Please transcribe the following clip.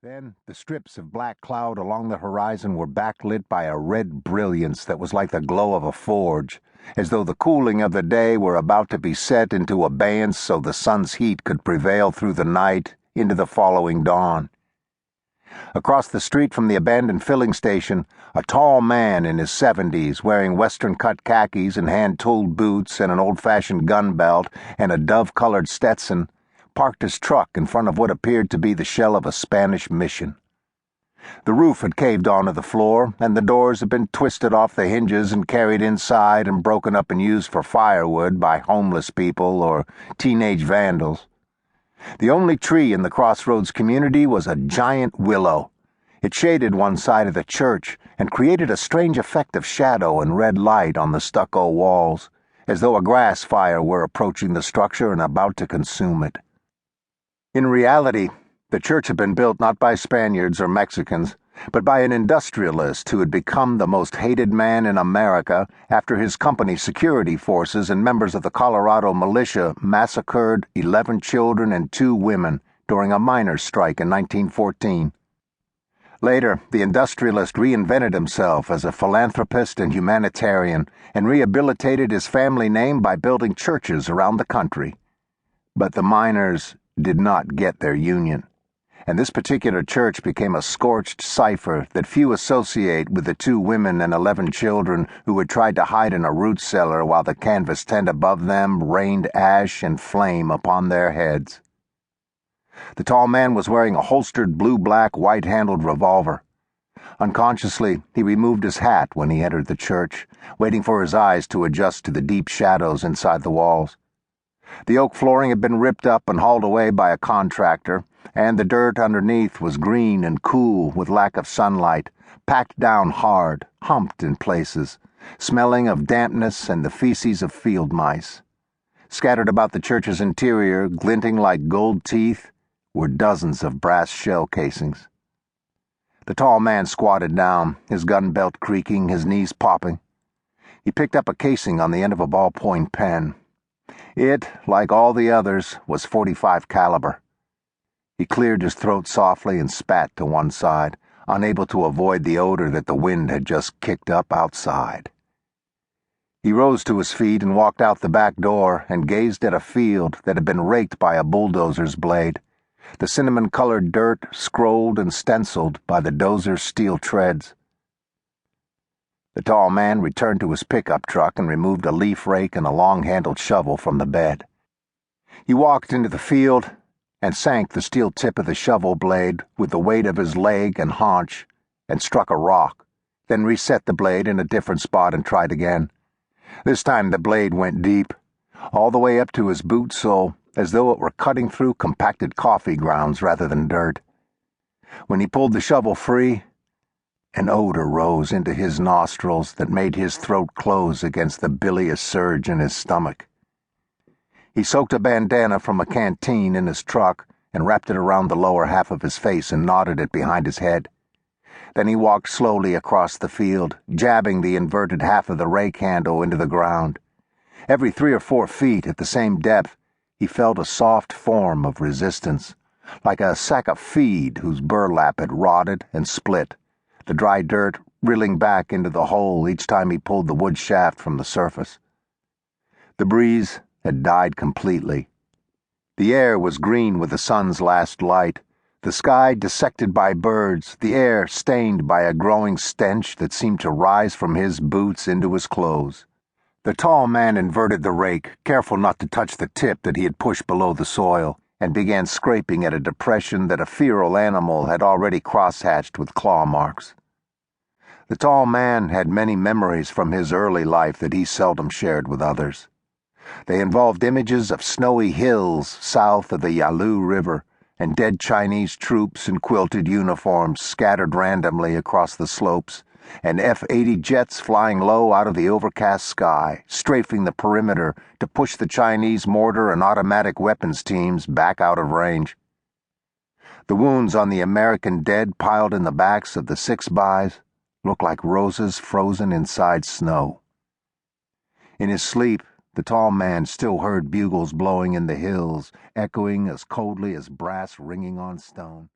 Then the strips of black cloud along the horizon were backlit by a red brilliance that was like the glow of a forge, as though the cooling of the day were about to be set into abeyance so the sun's heat could prevail through the night into the following dawn. Across the street from the abandoned filling station, a tall man in his 70s, wearing western-cut khakis and hand-tooled boots and an old-fashioned gun belt and a dove-colored Stetson, parked his truck in front of what appeared to be the shell of a Spanish mission. The roof had caved onto the floor, and the doors had been twisted off the hinges and carried inside and broken up and used for firewood by homeless people or teenage vandals. The only tree in the Crossroads community was a giant willow. It shaded one side of the church and created a strange effect of shadow and red light on the stucco walls, as though a grass fire were approaching the structure and about to consume it. In reality, the church had been built not by Spaniards or Mexicans, but by an industrialist who had become the most hated man in America after his company's security forces and members of the Colorado militia massacred 11 children and 2 women during a miners' strike in 1914. Later, the industrialist reinvented himself as a philanthropist and humanitarian and rehabilitated his family name by building churches around the country. But the miners did not get their union, and this particular church became a scorched cipher that few associate with the 2 women and 11 children who had tried to hide in a root cellar while the canvas tent above them rained ash and flame upon their heads. The tall man was wearing a holstered blue-black white-handled revolver. Unconsciously, he removed his hat when he entered the church, waiting for his eyes to adjust to the deep shadows inside the walls. The oak flooring had been ripped up and hauled away by a contractor, and the dirt underneath was green and cool with lack of sunlight, packed down hard, humped in places, smelling of dampness and the feces of field mice. Scattered about the church's interior, glinting like gold teeth, were dozens of brass shell casings. The tall man squatted down, his gun belt creaking, his knees popping. He picked up a casing on the end of a ballpoint pen. It, like all the others, was .45 caliber. He cleared his throat softly and spat to one side, unable to avoid the odor that the wind had just kicked up outside. He rose to his feet and walked out the back door and gazed at a field that had been raked by a bulldozer's blade, the cinnamon-colored dirt scrolled and stenciled by the dozer's steel treads. The tall man returned to his pickup truck and removed a leaf rake and a long-handled shovel from the bed. He walked into the field and sank the steel tip of the shovel blade with the weight of his leg and haunch and struck a rock, then reset the blade in a different spot and tried again. This time the blade went deep, all the way up to his boot sole, as though it were cutting through compacted coffee grounds rather than dirt. When he pulled the shovel free, an odor rose into his nostrils that made his throat close against the bilious surge in his stomach. He soaked a bandana from a canteen in his truck and wrapped it around the lower half of his face and knotted it behind his head. Then he walked slowly across the field, jabbing the inverted half of the rake handle into the ground. Every 3 or 4 feet at the same depth, he felt a soft form of resistance, like a sack of feed whose burlap had rotted and split, the dry dirt rilling back into the hole each time he pulled the wood shaft from the surface. The breeze had died completely. The air was green with the sun's last light, the sky dissected by birds, the air stained by a growing stench that seemed to rise from his boots into his clothes. The tall man inverted the rake, careful not to touch the tip that he had pushed below the soil, and began scraping at a depression that a feral animal had already crosshatched with claw marks. The tall man had many memories from his early life that he seldom shared with others. They involved images of snowy hills south of the Yalu River and dead Chinese troops in quilted uniforms scattered randomly across the slopes, and F-80 jets flying low out of the overcast sky, strafing the perimeter to push the Chinese mortar and automatic weapons teams back out of range. The wounds on the American dead piled in the backs of the 6-bys looked like roses frozen inside snow. In his sleep, the tall man still heard bugles blowing in the hills, echoing as coldly as brass ringing on stone.